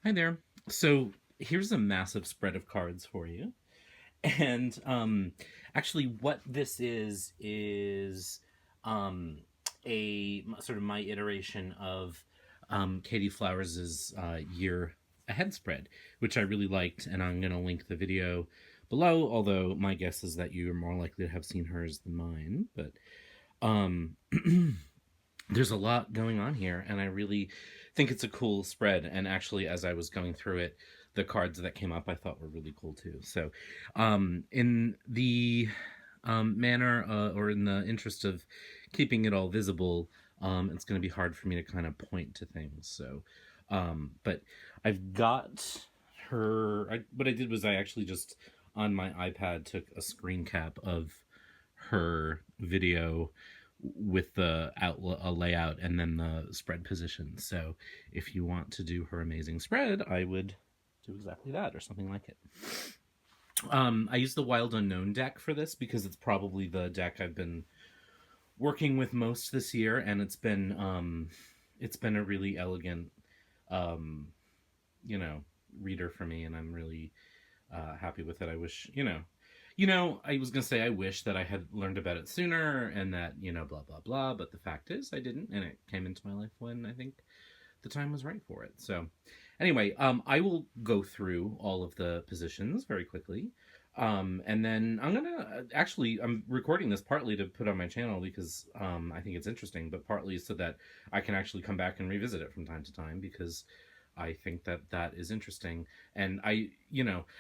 Hi there. So here's a massive spread of cards for you. And actually, what this is um, a sort of my iteration of Katie Flowers's year ahead spread, which I really liked, and I'm going to link the video below. Although my guess is that you are more likely to have seen hers than mine, but um, there's a lot going on here, and I really think it's a cool spread. And actually, as I was going through it, the cards that came up I thought were really cool too. So, in the manner or in the interest of keeping it all visible, it's going to be hard for me to kind of point to things. So, but I've got what I did was I actually just on my iPad took a screen cap of her video with the a layout and then the spread position. So if you want to do her amazing spread, I would do exactly that or something like it. I use the Wild Unknown deck for this because it's probably the deck I've been working with most this year, and it's been a really elegant um, reader for me, and I'm really happy with it. I wish I was gonna say I wish that I had learned about it sooner, and that blah blah blah. But the fact is, I didn't, and it came into my life when I think the time was right for it. So, anyway, I will go through all of the positions very quickly. And then I'm recording this partly to put on my channel because I think it's interesting, but partly so that I can actually come back and revisit it from time to time because I think that that is interesting. And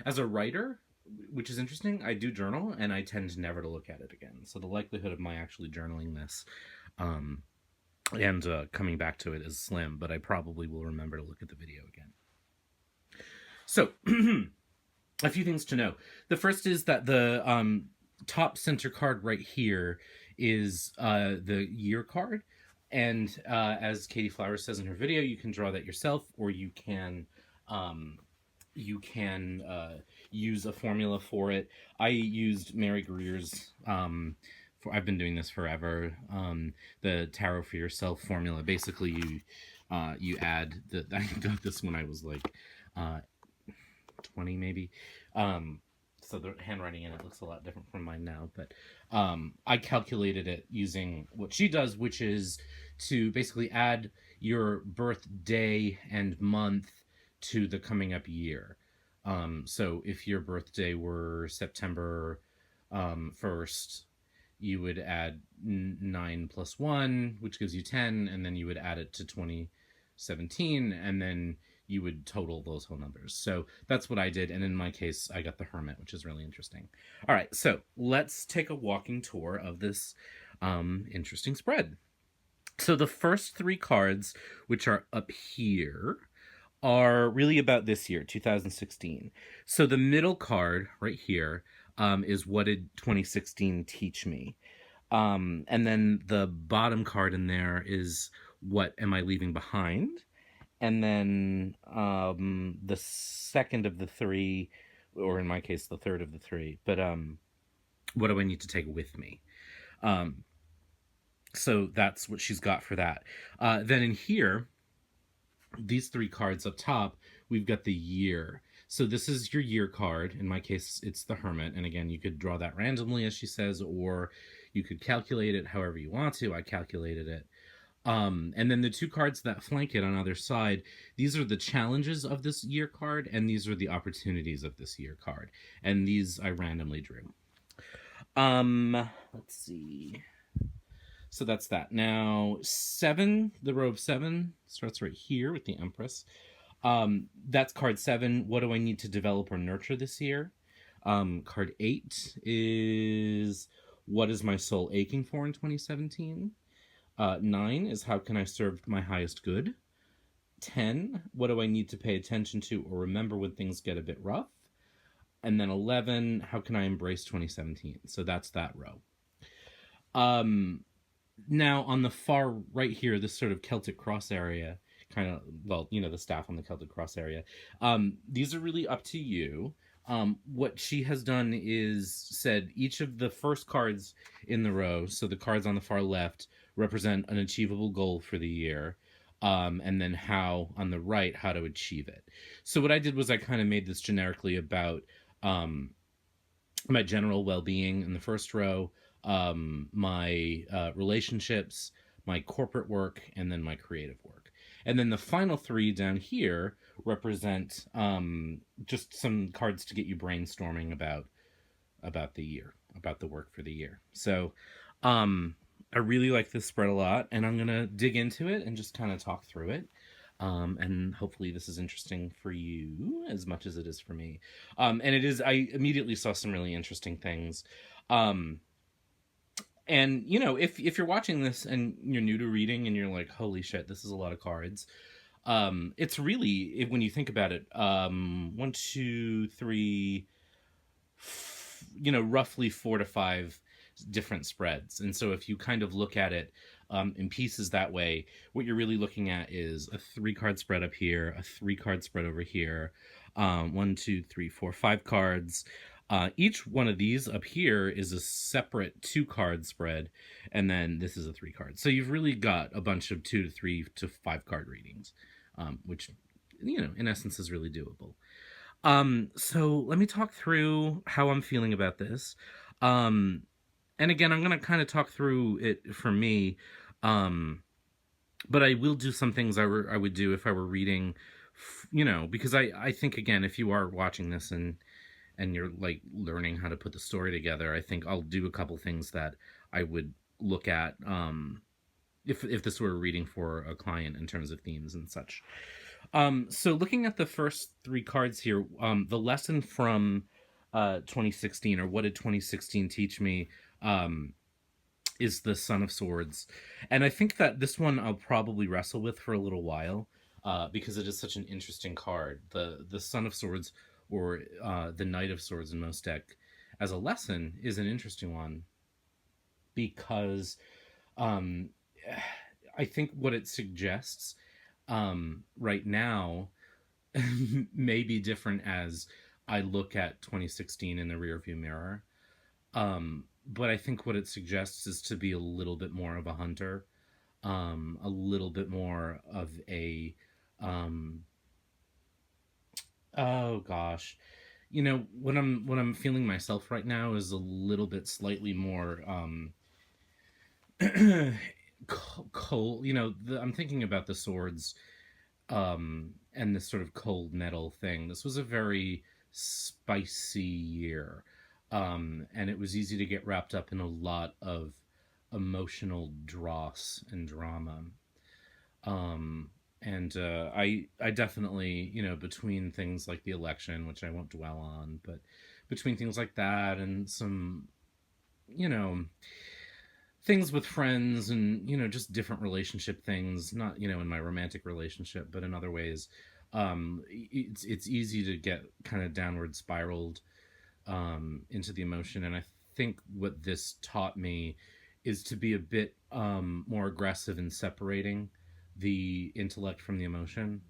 as a writer, which is interesting, I do journal and I tend never to look at it again. So the likelihood of my actually journaling this um, and coming back to it is slim, but I probably will remember to look at the video again. So, a few things to know. The first is that the top center card right here is the year card. And as Katie Flowers says in her video, you can draw that yourself, or um, you can use a formula for it. I used Mary Greer's. I've been doing this forever. The Tarot for Yourself formula. Basically, you add the. I got this when I was like 20 maybe. So the handwriting in it looks a lot different from mine now, but I calculated it using what she does, which is to basically add your birthday and month to the coming up year. So if your birthday were September 1st, you would add 9 plus 1, which gives you 10, and then you would add it to 2017, and then you would total those whole numbers. So that's what I did, and in my case, I got the Hermit, which is really interesting. All right, so let's take a walking tour of this interesting spread. So the first three cards, which are up here, are really about this year, 2016. So the middle card right here is What Did 2016 Teach Me? And then the bottom card in there is What Am I Leaving Behind? And then the second of the three, or in my case, the third of the three, but what do I need to take with me? So that's what she's got for that. Then in here, these three cards up top, we've got the year. So this is your year card. In my case, it's the Hermit. And again, you could draw that randomly, as she says, or you could calculate it however you want to. I calculated it. And then the two cards that flank it on either side, these are the challenges of this year card, and these are the opportunities of this year card. And these I randomly drew. Let's see. So that's that. Now, 7, the row of 7 starts right here with the Empress. That's card 7. What do I need to develop or nurture this year? Card 8 is what is my soul aching for in 2017? 9 is how can I serve my highest good? 10, what do I need to pay attention to or remember when things get a bit rough? And then 11, how can I embrace 2017? So that's that row. Now on the far right here, this sort of Celtic cross area, kind of, well, the staff on the Celtic cross area. These are really up to you. What she has done is said each of the first cards in the row, so the cards on the far left, represent an achievable goal for the year. and then how on the right how to achieve it. So what I did was I kind of made this generically about um, my general well-being in the first row, my relationships, my corporate work, and then my creative work. And then the final three down here represent just some cards to get you brainstorming about the year, about the work for the year. So um, I really like this spread a lot, and I'm gonna dig into it and just kind of talk through it. And hopefully this is interesting for you as much as it is for me. And it is. I immediately saw some really interesting things. Um, and you know, if you're watching this and you're new to reading and you're like, "Holy shit, this is a lot of cards," it's really, when you think about it, one, two, three, you know, roughly 4 to 5 different spreads. And so if you kind of look at it in pieces that way, what you're really looking at is a 3 card spread up here, a 3 card spread over here, 1, 2, 3, 4, 5 cards. Each one of these up here is a separate 2 card spread, and then this is a 3 card. So you've really got a bunch of 2 to 3 to 5 card readings, which, you know, in essence is really doable. So let me talk through how I'm feeling about this. Um, and again, I'm going to kind of talk through it for me. Um, but I will do some things I would do if I were reading, you know, because I think, again, if you are watching this and you're like learning how to put the story together, I think I'll do a couple things that I would look at, if this were a reading for a client in terms of themes and such. So looking at the first 3 cards here, the lesson from 2016, or what did 2016 teach me, is the Son of Swords. And I think that this one I'll probably wrestle with for a little while, because it is such an interesting card. The Son of Swords, or the Knight of Swords in most deck, as a lesson, is an interesting one, because um, I think what it suggests right now may be different as I look at 2016 in the rearview mirror. But I think what it suggests is to be a little bit more of a hunter, a little bit more of a, oh gosh, you know, what I'm feeling myself right now is a little bit slightly more cold. You know, I'm thinking about the swords, and this sort of cold metal thing. This was a very spicy year, and it was easy to get wrapped up in a lot of emotional dross and drama. Um, and I definitely, you know, between things like the election, which I won't dwell on, but between things like that and some, you know, things with friends, and, you know, just different relationship things, not, you know, in my romantic relationship, but in other ways, it's easy to get kind of downward spiraled into the emotion. And I think what this taught me is to be a bit more aggressive in separating the intellect from the emotion,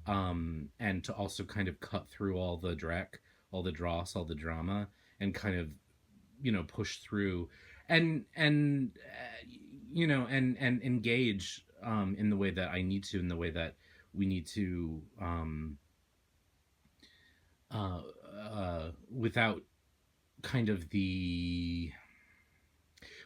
and to also kind of cut through all the dreck, all the dross, all the drama, and kind of, you know, push through, and you know, and engage in the way that I need to, in the way that we need to, without kind of the,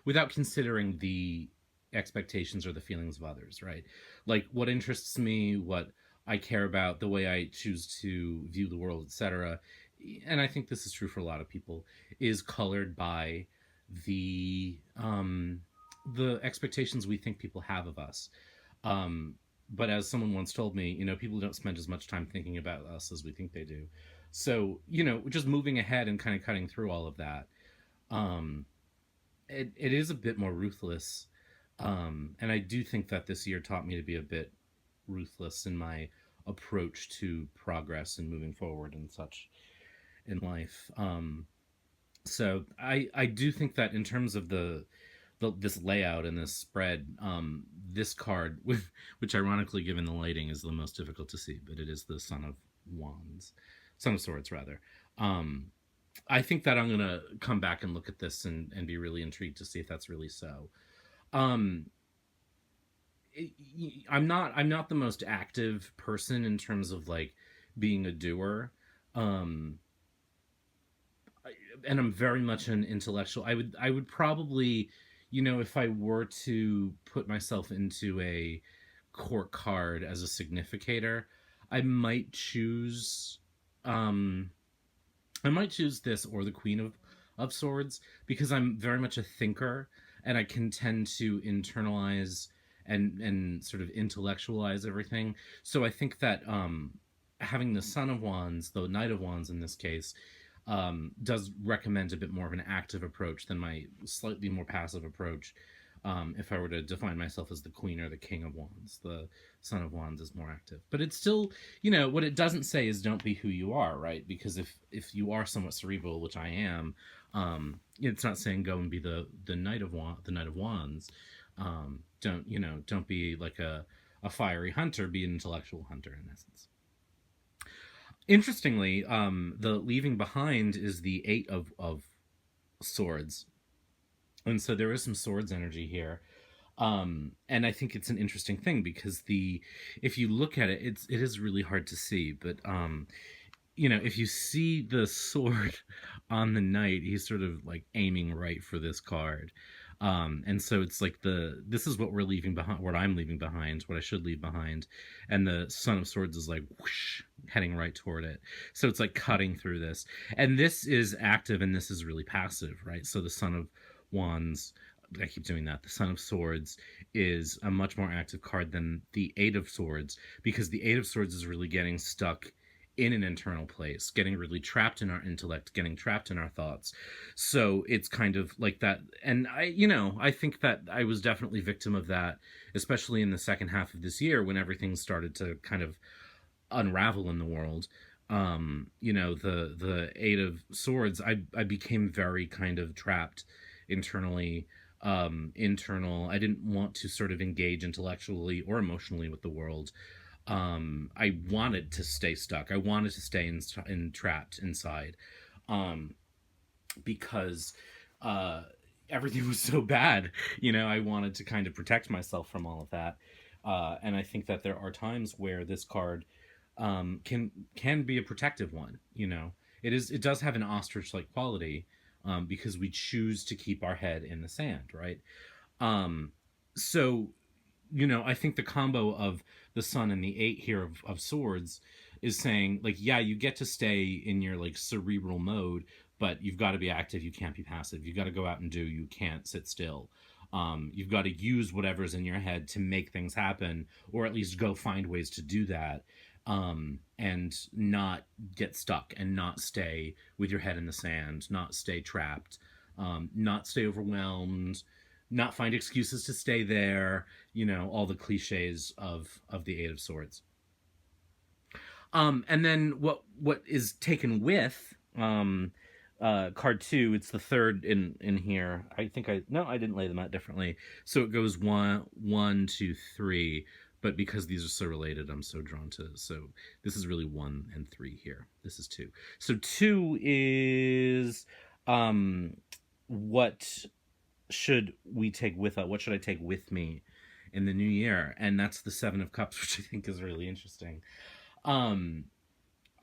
without considering the expectations or the feelings of others, right? Like what interests me, what I care about, the way I choose to view the world, etc. And I think this is true for a lot of people, is colored by the the expectations we think people have of us. But as someone once told me, you know, people don't spend as much time thinking about us as we think they do. So, you know, just moving ahead and kind of cutting through all of that, um, it is a bit more ruthless. And I do think that this year taught me to be a bit ruthless in my approach to progress and moving forward and such in life. So I do think that in terms of this layout and this spread, this card, which ironically, given the lighting, is the most difficult to see, but it is the Son of Swords rather. I think that I'm gonna come back and look at this and be really intrigued to see if that's really so. Um, I'm not the most active person in terms of like being a doer. Um, and I'm very much an intellectual. I would probably, if I were to put myself into a court card as a significator, I might choose um I might choose this or the Queen of Swords because I'm very much a thinker and I can tend to internalize and sort of intellectualize everything. So I think that having the Son of Wands, the Knight of Wands in this case, does recommend a bit more of an active approach than my slightly more passive approach. If I were to define myself as the Queen or the King of Wands, the Son of Wands is more active. But it's still, what it doesn't say is don't be who you are, right? Because if you are somewhat cerebral, which I am, it's not saying go and be the Knight of Wands. Don't be like a fiery hunter. Be an intellectual hunter in essence. Interestingly, the leaving behind is the Eight of Swords, and so there is some swords energy here. And I think it's an interesting thing because the if you look at it, it is really hard to see, but if you see the sword on the knight, he's sort of like aiming right for this card. And so it's like this is what we're leaving behind, what I'm leaving behind, what I should leave behind. And the Son of Swords is like whoosh, heading right toward it. So it's like cutting through this. And this is active and this is really passive, right? So the Son of Wands, I keep doing that. The Son of Swords is a much more active card than the Eight of Swords because the Eight of Swords is really getting stuck in an internal place, getting really trapped in our intellect, getting trapped in our thoughts. So it's kind of like that. And I think that I was definitely victim of that, especially in the second half of this year when everything started to kind of unravel in the world. The Eight of Swords, I became very kind of trapped internally. I didn't want to sort of engage intellectually or emotionally with the world. I wanted to stay stuck. I wanted to stay trapped inside, um, because uh, everything was so bad. I wanted to kind of protect myself from all of that, and I think that there are times where this card can be a protective one. It does have an ostrich like quality, because we choose to keep our head in the sand, right? Um, so I think the combo of the Sun and the Eight here of Swords is saying like, yeah, you get to stay in your like cerebral mode, but you've got to be active. You can't be passive. You got to go out and do. You can't sit still. You've got to use whatever's in your head to make things happen, or at least go find ways to do that, and not get stuck and not stay with your head in the sand, not stay trapped, not stay overwhelmed, not find excuses to stay there, all the cliches of the Eight of Swords. And then what is taken with card two, it's the third in here. I think I didn't lay them out differently. So it goes one, two, three, but because these are so related, I'm so drawn to. So this is really one and three here. This is two. So two is what should we take with us? What should I take with me in the new year? And that's the Seven of Cups, which I think is really interesting. Um,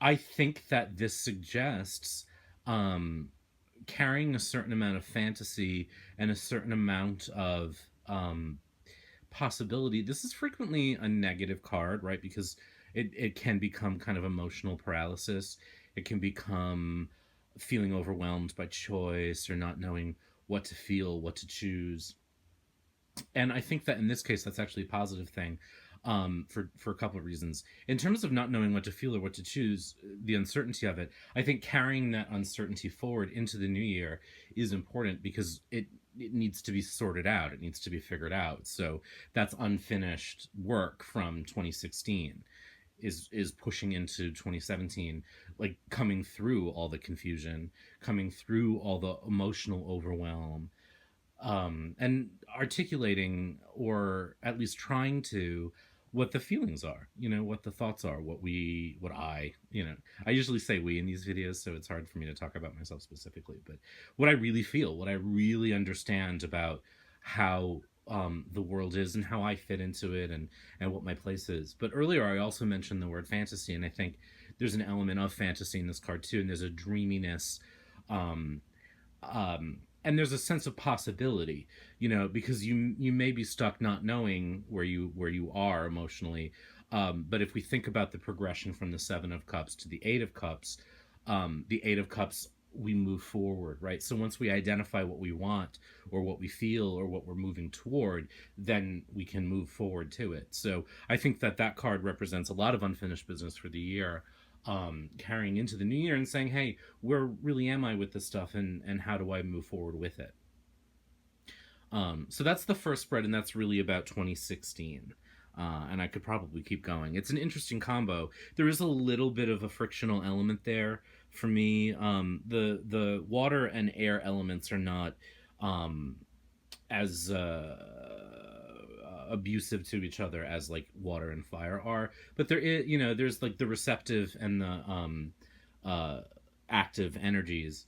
I think that this suggests carrying a certain amount of fantasy and a certain amount of possibility. This is frequently a negative card, right? Because it can become kind of emotional paralysis. It can become feeling overwhelmed by choice or not knowing what to feel, what to choose. And I think that in this case, that's actually a positive thing, for a couple of reasons. In terms of not knowing what to feel or what to choose, the uncertainty of it, I think carrying that uncertainty forward into the new year is important because it needs to be sorted out. It needs to be figured out. So that's unfinished work from 2016 is pushing into 2017, like coming through all the confusion, coming through all the emotional overwhelm, and articulating, or at least trying to, what the feelings are, what the thoughts are, I usually say we in these videos, so it's hard for me to talk about myself specifically, but what I really feel, what I really understand about how the world is and how I fit into it, and what my place is. But earlier I also mentioned the word fantasy, and I think there's an element of fantasy in this card too, and there's a dreaminess, um, and there's a sense of possibility, because you may be stuck not knowing where you are emotionally. But if we think about the progression from the Seven of Cups to the Eight of Cups, we move forward, right? So once we identify what we want or what we feel or what we're moving toward, then we can move forward to it. So I think that card represents a lot of unfinished business for the year, carrying into the new year and saying, hey, where really am I with this stuff, and how do I move forward with it? So that's the first spread, and that's really about 2016. And I could probably keep going. It's an interesting combo. There is a little bit of a frictional element there for me. The water and air elements are not as abusive to each other as like water and fire are, but there is, there's like the receptive and the uh, active energies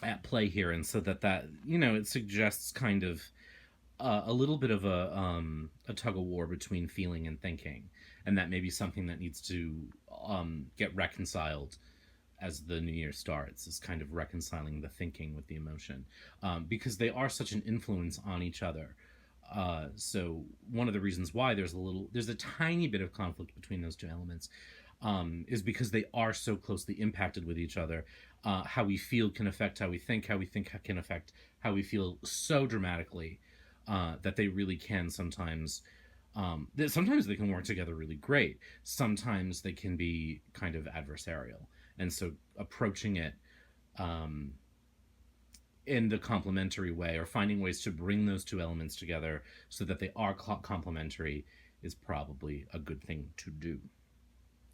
at play here, and so that it suggests kind of a little bit of a tug of war between feeling and thinking, and that may be something that needs to get reconciled as the new year starts, is kind of reconciling the thinking with the emotion, because they are such an influence on each other. So one of the reasons why there's a tiny bit of conflict between those two elements, is because they are so closely impacted with each other. How we feel can affect how we think. How we think can affect how we feel so dramatically, that they really can sometimes. Sometimes they can work together really great. Sometimes they can be kind of adversarial, and so approaching it in the complementary way, or finding ways to bring those two elements together so that they are complementary, is probably a good thing to do.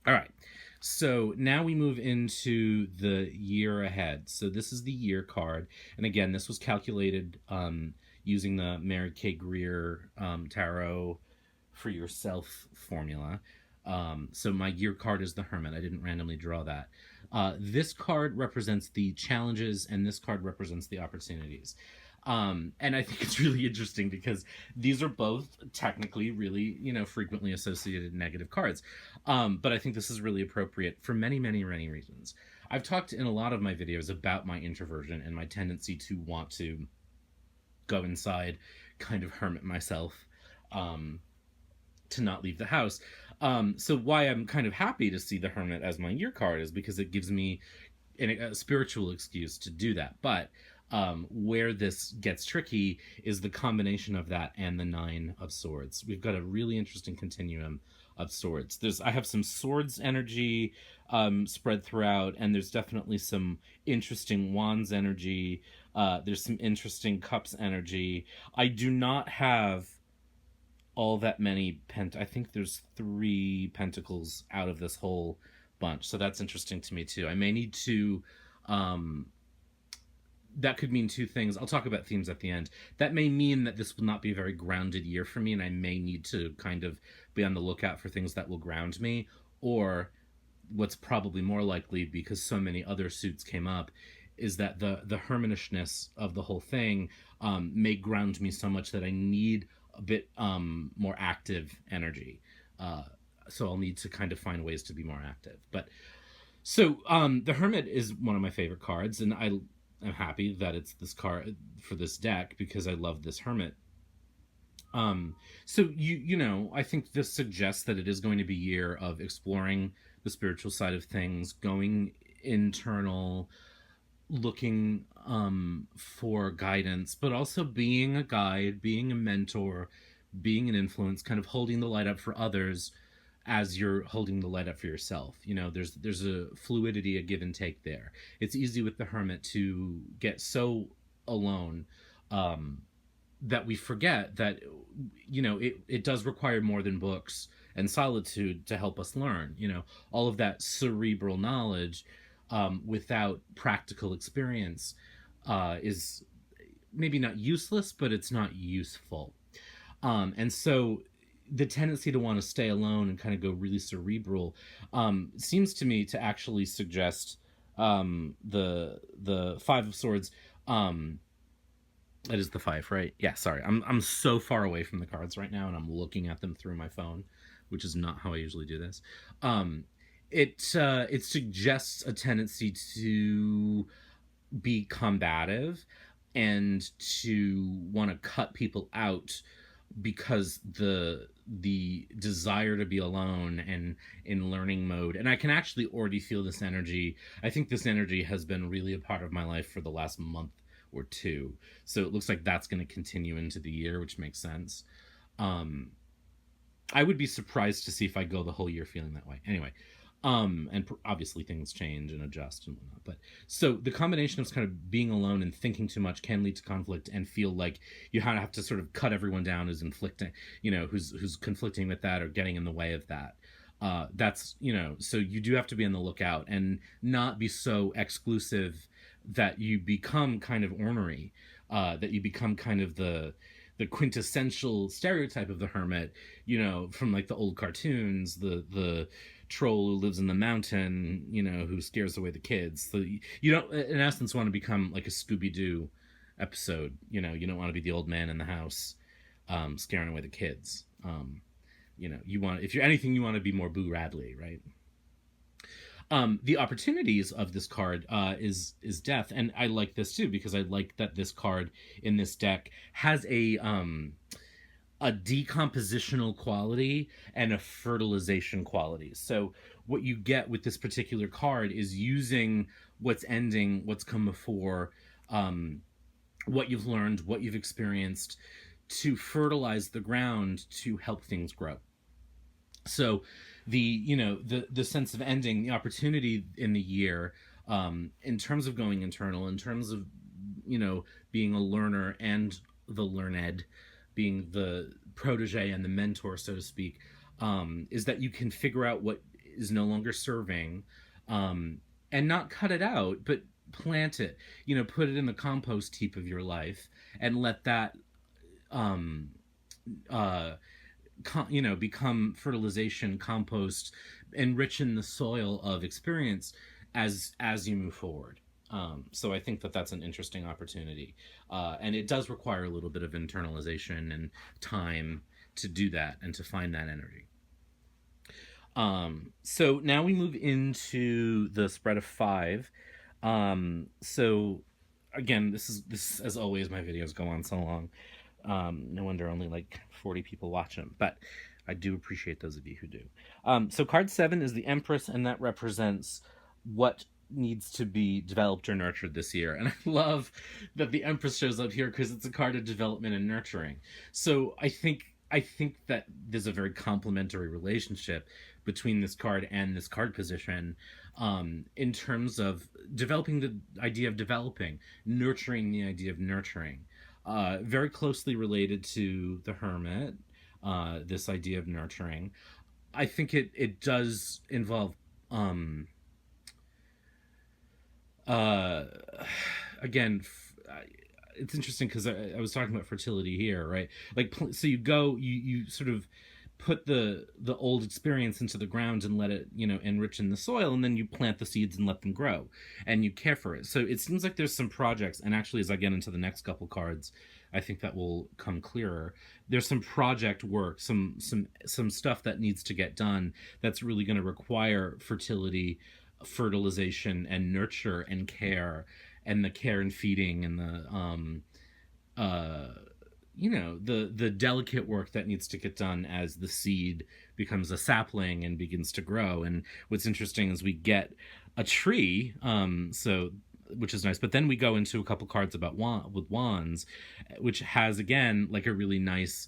All right. So now we move into the year ahead. So this is the year card. And again, this was calculated using the Mary Kay Greer Tarot for Yourself formula. So my year card is the Hermit. I didn't randomly draw that. This card represents the challenges, and this card represents the opportunities. And I think it's really interesting because these are both technically really, frequently associated negative cards. But I think this is really appropriate for many, many, many reasons. I've talked in a lot of my videos about my introversion and my tendency to want to go inside, kind of hermit myself, to not leave the house. So why I'm kind of happy to see the Hermit as my year card is because it gives me a spiritual excuse to do that. But where this gets tricky is the combination of that and the Nine of Swords. We've got a really interesting continuum of swords. I have some swords energy spread throughout, and there's definitely some interesting wands energy. There's some interesting cups energy. I do not have all that many I think there's 3 pentacles out of this whole bunch, so that's interesting to me too. I may need to that could mean 2 things. I'll talk about themes at the end. That may mean that this will not be a very grounded year for me, and I may need to kind of be on the lookout for things that will ground me. Or what's probably more likely, because so many other suits came up, is that the hermitishness of the whole thing may ground me so much that I need a bit more active energy. So I'll need to kind of find ways to be more active. But so the Hermit is one of my favorite cards, and I'm happy that it's this card for this deck because I love this Hermit. So I think this suggests that it is going to be a year of exploring the spiritual side of things, going internal, looking for guidance, but also being a guide, being a mentor, being an influence, kind of holding the light up for others as you're holding the light up for yourself. There's a fluidity, a give and take there. It's easy with the Hermit to get so alone that we forget that it does require more than books and solitude to help us learn. All of that cerebral knowledge without practical experience is maybe not useless, but it's not useful. And so the tendency to want to stay alone and kind of go really cerebral seems to me to actually suggest the Five of Swords That is the 5, right? Yeah, sorry. I'm so far away from the cards right now and I'm looking at them through my phone, which is not how I usually do this. Um it suggests a tendency to be combative and to want to cut people out because the desire to be alone and in learning mode, and I can actually already feel this energy. I think this energy has been really a part of my life for the last month or two, so it looks like that's going to continue into the year, which makes sense. um I would be surprised to see if I go the whole year feeling that way. Anyway, and obviously things change and adjust and whatnot. But so the combination of kind of being alone and thinking too much can lead to conflict and feel like you have to sort of cut everyone down who's inflicting, who's conflicting with that or getting in the way of that. That's so you do have to be on the lookout and not be so exclusive that you become kind of ornery, that you become kind of the quintessential stereotype of the hermit, from like the old cartoons, the troll who lives in the mountain, who scares away the kids. So you don't, in essence, want to become like a Scooby Doo episode. You don't want to be the old man in the house, scaring away the kids. You want, if you're anything, you want to be more Boo Radley, right? The opportunities of this card is death, and I like this too because I like that this card in this deck has a decompositional quality and a fertilization quality. So what you get with this particular card is using what's ending, what's come before, what you've learned, what you've experienced, to fertilize the ground to help things grow. So the sense of ending, the opportunity in the year, in terms of going internal, in terms of being a learner and the learned, being the protege and the mentor, so to speak, is that you can figure out what is no longer serving, and not cut it out, but plant it, put it in the compost heap of your life and let that um, uh, become fertilization, compost, enrichen the soil of experience as you move forward. So I think that that's an interesting opportunity, and it does require a little bit of internalization and time to do that and to find that energy. So now we move into the spread of 5. So again, this as always, my videos go on so long. No wonder only like 40 people watch them, but I do appreciate those of you who do. So card 7 is the Empress, and that represents what needs to be developed or nurtured this year. And I love that the Empress shows up here because it's a card of development and nurturing. So I think that there's a very complementary relationship between this card and this card position, in terms of developing the idea of developing, nurturing the idea of nurturing. Very closely related to the Hermit, this idea of nurturing. I think it does involve, uh, again, it's interesting because I was talking about fertility here, right? Like, so you sort of put the old experience into the ground and let it enrich in the soil, and then you plant the seeds and let them grow, and you care for it. So it seems like there's some projects, and actually as I get into the next couple cards, I think that will come clearer. There's some project work, some stuff that needs to get done that's really going to require fertility, fertilization, and nurture and care, and the care and feeding, and uh the delicate work that needs to get done as the seed becomes a sapling and begins to grow. And what's interesting is we get a tree, so which is nice, but then we go into a couple cards about with wands, which has again like a really nice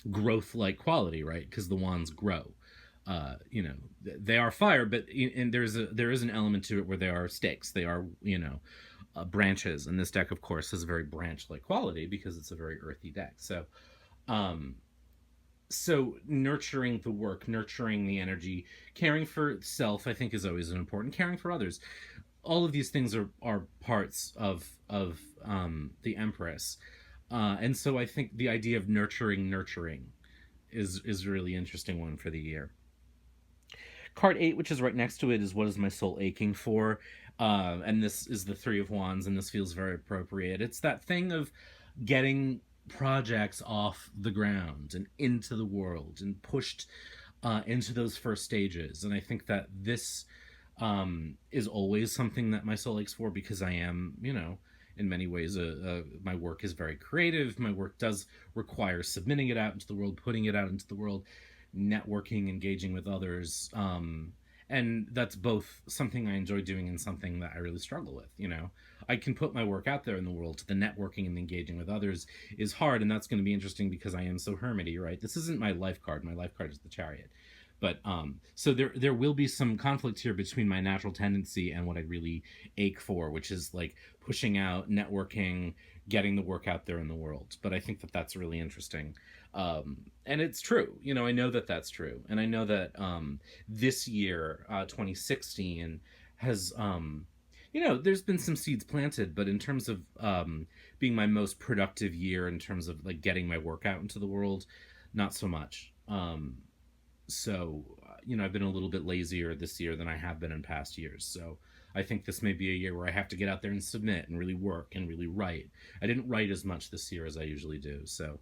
growth like quality, right? Because the wands grow. They are fire, but and there is an element to it where they are stakes. They are branches, and this deck, of course, has a very branch-like quality because it's a very earthy deck. Um, so nurturing the work, nurturing the energy, caring for self, I think, is always an important. Caring for others, all of these things are parts of the Empress, and so I think the idea of nurturing is a really interesting one for the year. Card 8, which is right next to it, is What Is My Soul Aching For? And this is the Three of Wands, and this feels very appropriate. It's that thing of getting projects off the ground and into the world and pushed into those first stages. And I think that this is always something that my soul aches for, because I am, in many ways, my work is very creative. My work does require submitting it out into the world, putting it out into the world, networking, engaging with others. And that's both something I enjoy doing and something that I really struggle with. I can put my work out there in the world. The networking and engaging with others is hard, and that's going to be interesting because I am so hermity, right? This isn't my life card. My life card is the Chariot. But so there will be some conflict here between my natural tendency and what I really ache for, which is like pushing out, networking, getting the work out there in the world. But I think that that's really interesting. And it's true. I know that that's true. And I know that this year, 2016, has, there's been some seeds planted, but in terms of being my most productive year, in terms of like getting my work out into the world, not so much. So, I've been a little bit lazier this year than I have been in past years. So I think this may be a year where I have to get out there and submit and really work and really write. I didn't write as much this year as I usually do. So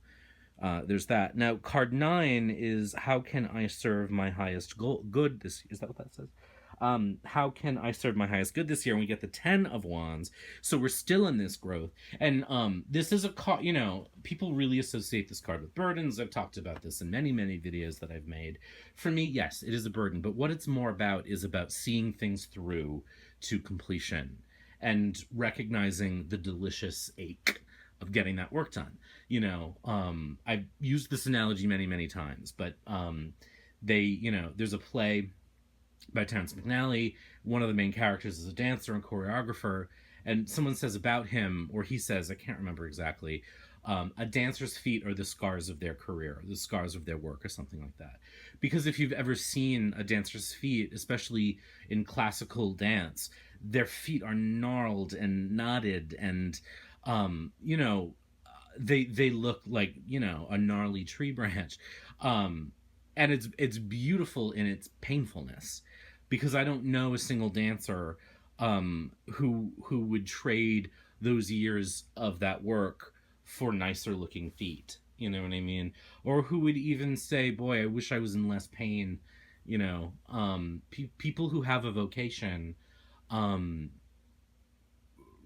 there's that. Now, card 9 is How Can I Serve My Highest Good this year? Is that what that says? How can I serve my highest good this year? And we get the 10 of Wands. So we're still in this growth. And this is a card, people really associate this card with burdens. I've talked about this in many, many videos that I've made. For me, yes, it is a burden. But what it's more about is about seeing things through to completion and recognizing the delicious ache of getting that work done. I've used this analogy many, many times. But there's a play by Terrence McNally. One of the main characters is a dancer and choreographer, and someone says about him, or he says, I can't remember exactly, a dancer's feet are the scars of their career, the scars of their work, or something like that. Because if you've ever seen a dancer's feet, especially in classical dance, their feet are gnarled and knotted, and they look like a gnarly tree branch, and it's beautiful in its painfulness, because I don't know a single dancer who would trade those years of that work for nicer looking feet. You know what I mean? Or who would even say, boy, I wish I was in less pain. People who have a vocation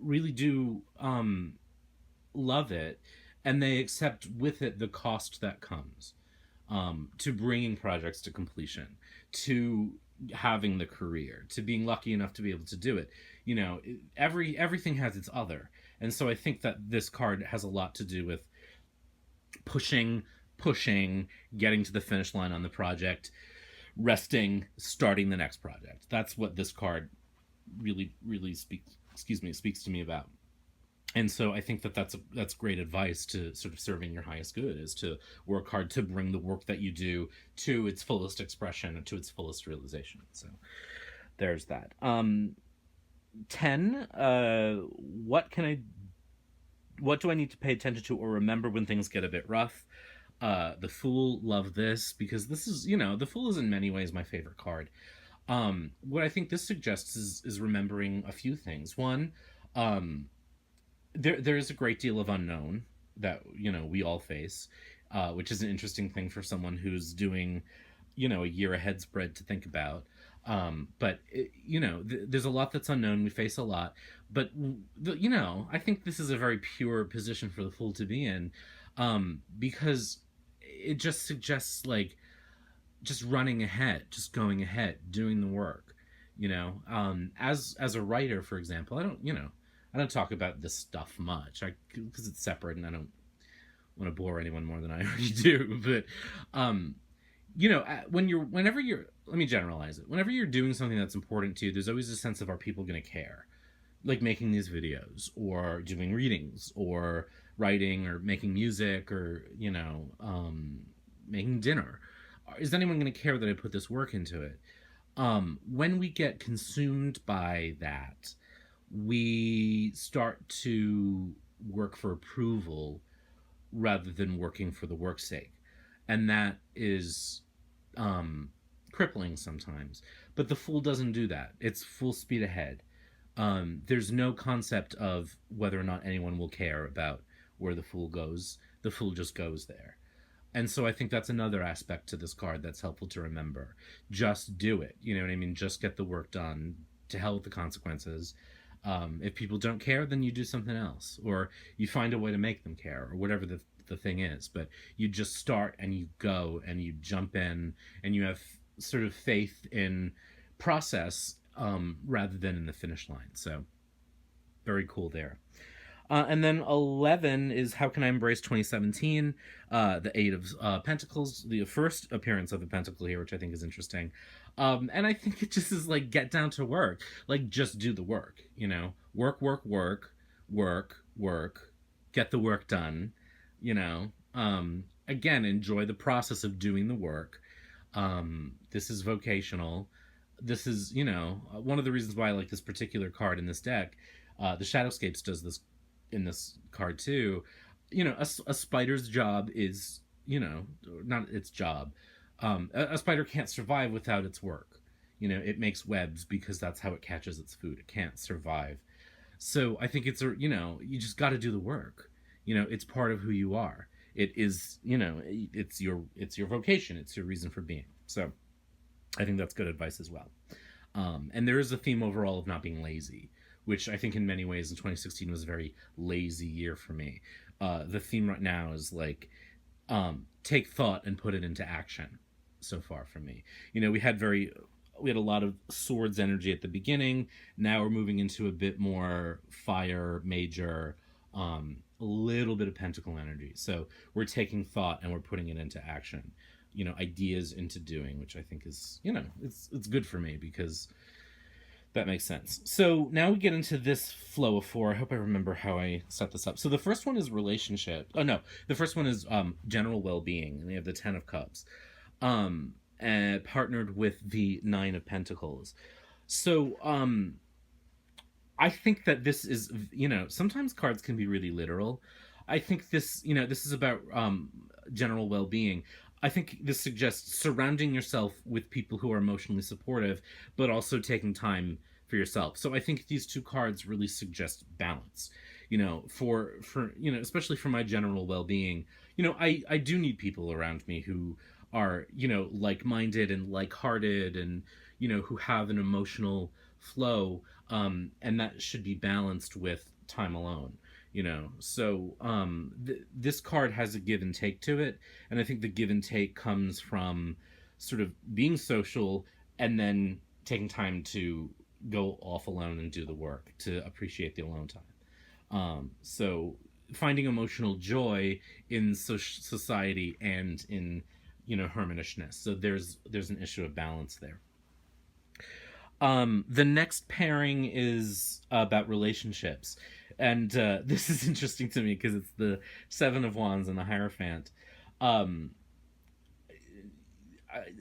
really do love it, and they accept with it the cost that comes to bringing projects to completion, to having the career, to being lucky enough to be able to do it. Everything has its other. And so I think that this card has a lot to do with pushing, getting to the finish line on the project, resting, starting the next project. That's what this card really, really speaks to me about. And so I think that that's great advice to sort of serving your highest good, is to work hard to bring the work that you do to its fullest expression, to its fullest realization. So there's that. 10, what do I need to pay attention to or remember when things get a bit rough? The Fool, love this, because this is, the Fool is in many ways my favorite card. What I think this suggests is remembering a few things. One, there is a great deal of unknown that we all face, which is an interesting thing for someone who's doing a year ahead spread to think about. But there's a lot that's unknown. We face a lot, but I think this is a very pure position for the Fool to be in, because it just suggests like just running ahead, just going ahead, doing the work. As a writer, for example, I don't talk about this stuff much, because it's separate, and I don't want to bore anyone more than I already do. But, whenever you're, let me generalize it. Whenever you're doing something that's important to you, there's always a sense of, are people going to care? Like making these videos, or doing readings, or writing, or making music, or, making dinner. Is anyone going to care that I put this work into it? When we get consumed by that, we start to work for approval rather than working for the work's sake. And that is crippling sometimes. But the Fool doesn't do that. It's full speed ahead. There's no concept of whether or not anyone will care about where the Fool goes. The Fool just goes there. And so I think that's another aspect to this card that's helpful to remember. Just do it. You know what I mean? Just get the work done. To hell with the consequences. If people don't care, then you do something else, or you find a way to make them care, or whatever the thing is. But you just start and you go and you jump in and you have sort of faith in process rather than in the finish line. So very cool there. And then 11 is How Can I Embrace 2017? The Eight of Pentacles, the first appearance of a pentacle here, which I think is interesting. And I think it just is like, get down to work. Like, just do the work, you know? Work, work, work, work, work, get the work done, you know? Again, enjoy the process of doing the work. This is vocational. This is, you know, one of the reasons why I like this particular card in this deck. The Shadowscapes does this in this card too. You know, a spider's job is, you know, not its job. A spider can't survive without its work. You know, it makes webs because that's how it catches its food. It can't survive. So I think it's you know, you just got to do the work. You know, it's part of who you are. It is, you know, it's your vocation. It's your reason for being. So I think that's good advice as well. And there is a theme overall of not being lazy, which I think in many ways in 2016 was a very lazy year for me. The theme right now is like, take thought and put it into action so far for me. You know, we had a lot of swords energy at the beginning. Now we're moving into a bit more fire, major, a little bit of pentacle energy. So we're taking thought and we're putting it into action. You know, ideas into doing, which I think is, you know, it's good for me because that makes sense. So now we get into this flow of four. I hope I remember how I set this up. So the first one is relationship. Oh, no. The first one is general well-being. And we have the Ten of Cups. And partnered with the Nine of Pentacles. So I think that this is, you know, sometimes cards can be really literal. I think this, you know, this is about general well-being. I think this suggests surrounding yourself with people who are emotionally supportive, but also taking time for yourself. So I think these two cards really suggest balance, you know, for you know, especially for my general well-being. You know, I do need people around me who are, you know, like-minded and like-hearted and, you know, who have an emotional flow, and that should be balanced with time alone. You know, so this card has a give and take to it, and I think the give and take comes from sort of being social and then taking time to go off alone and do the work, to appreciate the alone time. So finding emotional joy in society and in, you know, hermitishness. So there's an issue of balance there. The next pairing is about relationships. And this is interesting to me because it's the Seven of Wands and the Hierophant. In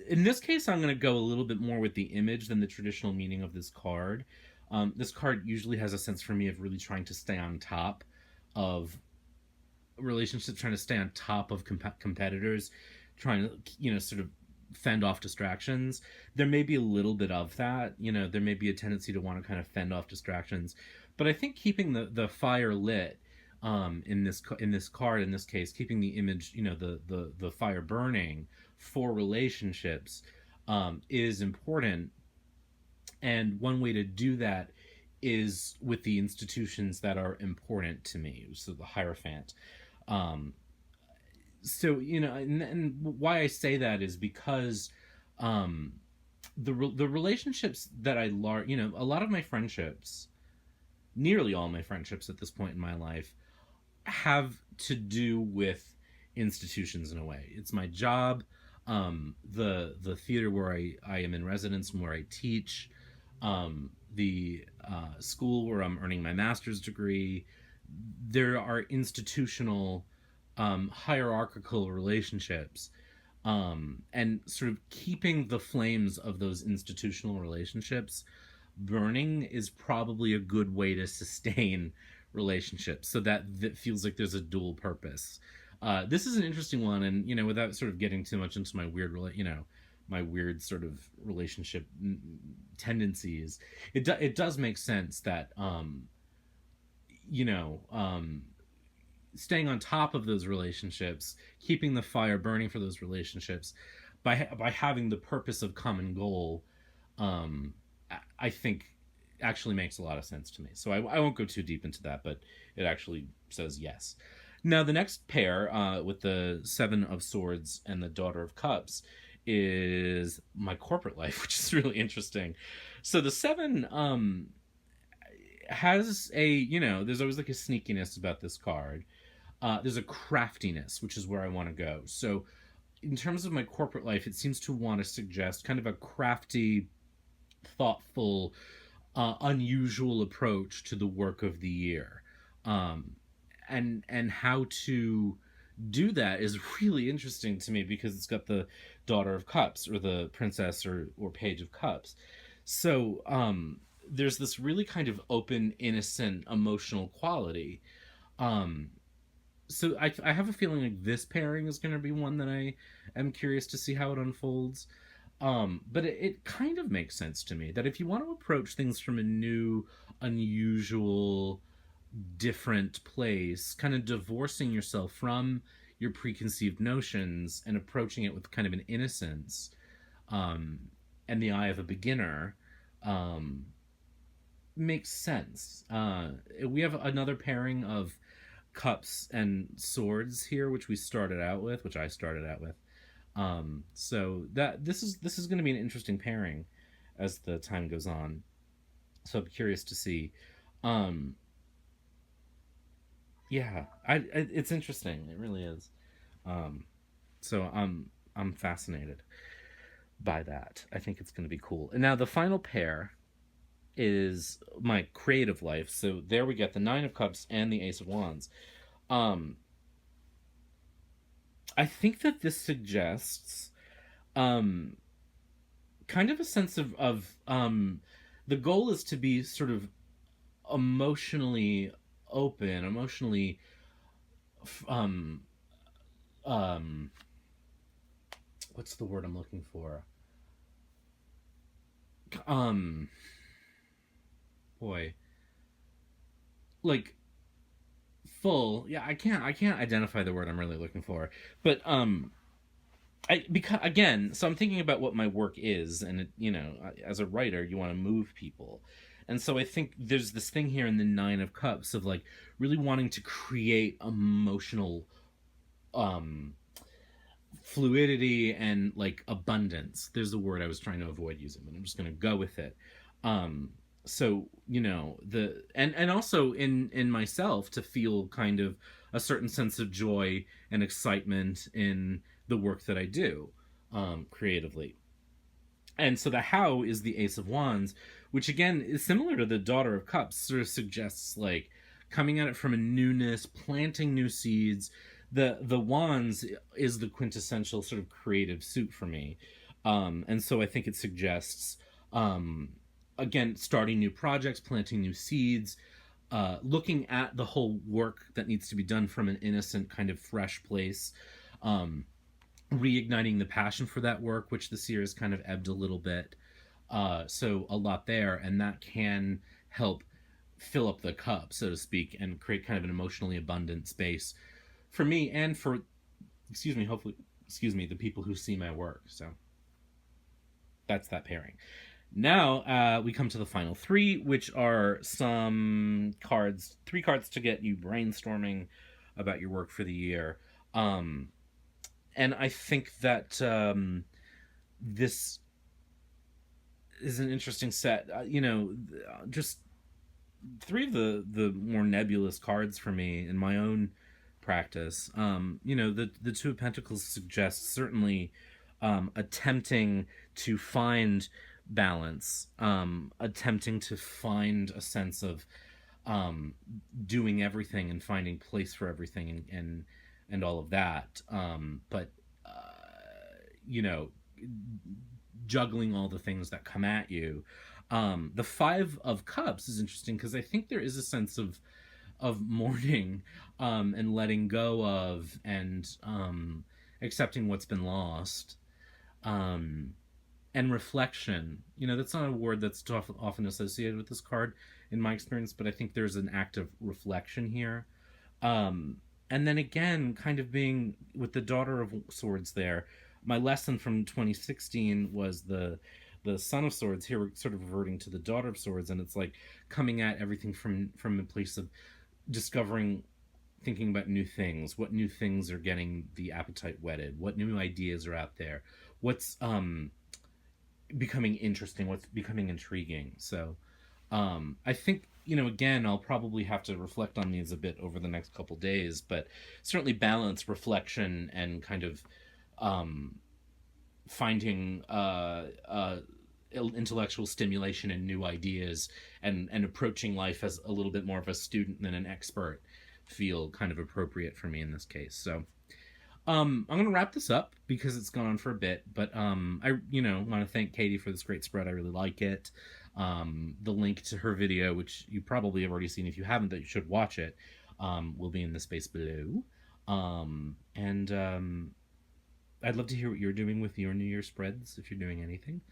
this case, I'm going to go a little bit more with the image than the traditional meaning of this card. This card usually has a sense for me of really trying to stay on top of relationships, trying to stay on top of competitors, trying to, you know, sort of fend off distractions. There may be a little bit of that, you know, there may be a tendency to want to kind of fend off distractions, but I think keeping the fire lit in this card, in this case, keeping the image, you know, the fire burning for relationships is important. And one way to do that is with the institutions that are important to me. So the Hierophant. So, you know, and why I say that is because the relationships that you know, a lot of my friendships, nearly all my friendships at this point in my life, have to do with institutions in a way. It's my job, the theater where I am in residence and where I teach, the school where I'm earning my master's degree. There are institutional hierarchical relationships, and sort of keeping the flames of those institutional relationships burning is probably a good way to sustain relationships, so that feels like there's a dual purpose. This is an interesting one, and, you know, without sort of getting too much into my weird, you know, my weird sort of relationship tendencies, it does make sense that you know staying on top of those relationships, keeping the fire burning for those relationships, by having the purpose of common goal, um, I think actually makes a lot of sense to me. So I won't go too deep into that, but it actually says yes. Now the next pair, with the Seven of Swords and the Daughter of Cups, is my corporate life, which is really interesting. So the seven has a, there's always like a sneakiness about this card. There's a craftiness, which is where I want to go. So in terms of my corporate life, it seems to want to suggest kind of a crafty, thoughtful, unusual approach to the work of the year, um, and how to do that is really interesting to me because it's got the Daughter of Cups, or the Princess, or Page of Cups. So there's this really kind of open, innocent, emotional quality. Um, so I have a feeling like this pairing is going to be one that I am curious to see how it unfolds. But it kind of makes sense to me that if you want to approach things from a new, unusual, different place, kind of divorcing yourself from your preconceived notions and approaching it with kind of an innocence, um, and the eye of a beginner, um, makes sense. We have another pairing of cups and swords here, which we started out with, which I started out with. So that this is going to be an interesting pairing as the time goes on. So I'm curious to see. Um, yeah, it's interesting. It really is. Um, so I'm fascinated by that. I think it's going to be cool. And now the final pair is my creative life. So there we get the Nine of Cups and the Ace of Wands. Um, I think that this suggests um, kind of a sense of the goal is to be sort of emotionally open, emotionally um, um, what's the word I'm looking for? Um, boy, like full. Yeah, I can't identify the word I'm really looking for, but because again, so I'm thinking about what my work is, and as a writer, you want to move people, and so I think there's this thing here in the Nine of Cups of like really wanting to create emotional um fluidity and like abundance. There's the word I was trying to avoid using, but I'm just going to go with it. Um, so the and also in myself to feel kind of a certain sense of joy and excitement in the work that I do, creatively. And so the how is the Ace of Wands, which again is similar to the Daughter of Cups, sort of suggests like coming at it from a newness, planting new seeds. The Wands is the quintessential sort of creative suit for me. And so I think it suggests, again, starting new projects, planting new seeds, looking at the whole work that needs to be done from an innocent, kind of fresh place. Um, Reigniting the passion for that work, which this year has kind of ebbed a little bit. So a lot there, and that can help fill up the cup, so to speak, and create kind of an emotionally abundant space for me and for, hopefully, the people who see my work. So that's that pairing. Now we come to the final three, which are some cards, three cards to get you brainstorming about your work for the year. And I think that this is an interesting set. Just three of the more nebulous cards for me in my own practice. The Two of Pentacles suggests certainly attempting to find balance, attempting to find a sense of doing everything and finding place for everything, and all of that. But you know, juggling all the things that come at you. The Five of Cups is interesting because I think there is a sense of mourning, and letting go of, and accepting what's been lost. Um, and reflection. You know, that's not a word that's often associated with this card in my experience, but I think there's an act of reflection here. Um, and then again, kind of being with the Daughter of Swords there, my lesson from 2016 was the Son of Swords. Here we're sort of reverting to the Daughter of Swords, and it's like coming at everything from a place of discovering, thinking about new things. What new things are getting the appetite whetted? What new ideas are out there? What's becoming interesting? What's becoming intriguing? So I think, you know, again, I'll probably have to reflect on these a bit over the next couple days, but certainly balance reflection and kind of um, finding intellectual stimulation and new ideas, and approaching life as a little bit more of a student than an expert feel kind of appropriate for me in this case. So I'm gonna wrap this up because it's gone on for a bit, but I want to thank Katey for this great spread. I really like it. The link to her video, which you probably have already seen, if you haven't, that you should watch it, will be in the space below. And I'd love to hear what you're doing with your New Year spreads, if you're doing anything.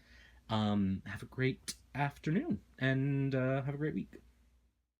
Have a great afternoon, and have a great week.